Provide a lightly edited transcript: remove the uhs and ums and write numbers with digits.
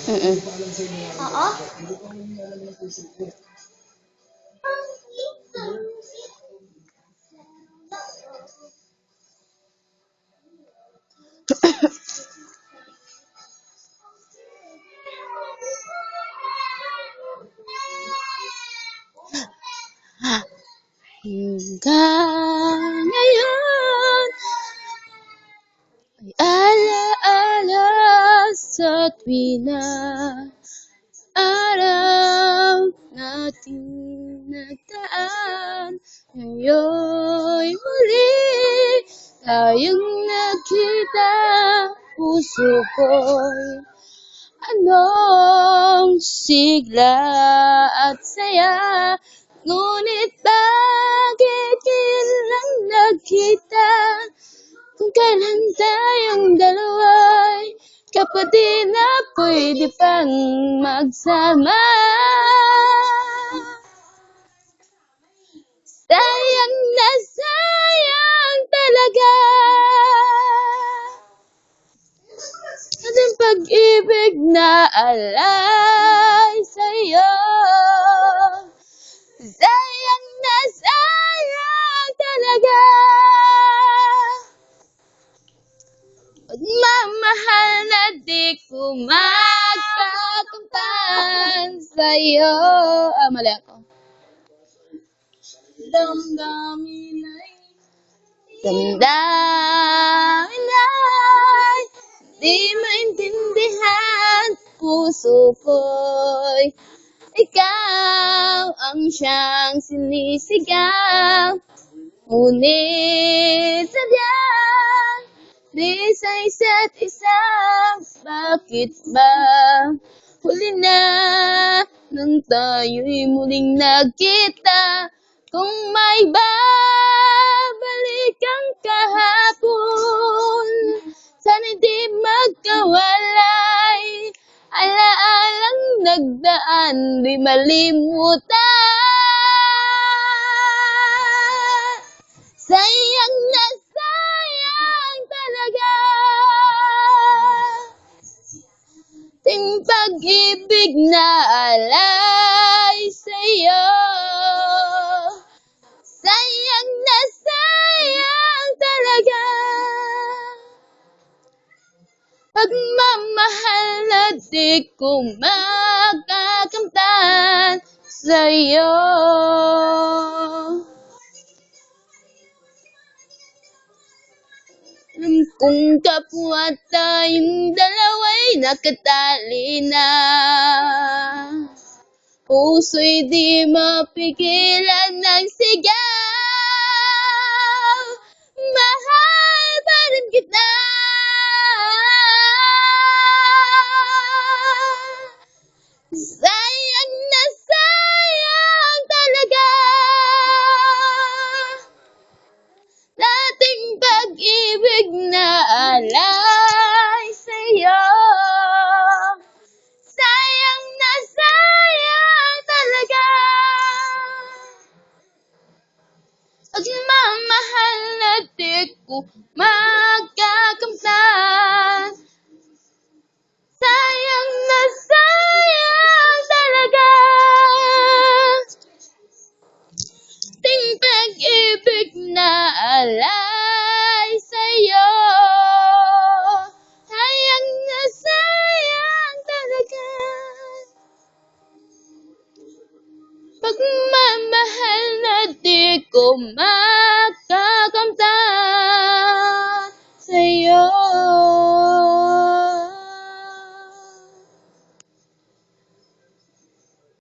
Mm. Oo? Hanggang ngayon ay alaala sa tuwi na araw nating nagdaan. Ngayon'y muli tayong nagkita. Puso ko'y anong sigla at saya. Ngunit bakit kailan nagkita? Kung kailan tayong dalawa'y kapatid na pwede pang magsama. Sayang na sayang talaga ating pag-ibig na alay sa'yo. Sayang na sayang talaga pagmamahal na di ko makakamtan sa'yo. Mali ako. Damdamin ay di maintindihan. Puso ko'y ikaw ang siyang sinisigaw. Ngunit sadyang di sa isa't isa. Bakit ba huli na nang tayo'y muling nagkita? Kung may babalik ang kahapon, sana'y di magkawalay. Alaalang nagdaan, di malimutan. Sayang na sayang talaga ting pag-ibig na alay sa'yo. Sayang na sayang talaga pagmamahal na di ko makakamtan sa'yo. Kung kapwa tayong dalawa'y nakatali na, puso'y di mapigilan ng sigaw. Mahal pa rin kita. Sayang na sayang talaga dating pag-ibig na alay sa'yo. Sayang na sayang talaga pagmamahal na di ko makakamtan. Sayang na sayang talaga ting pag-ibig na alay sa'yo. Sayang na sayang talaga pagmamahal na di ko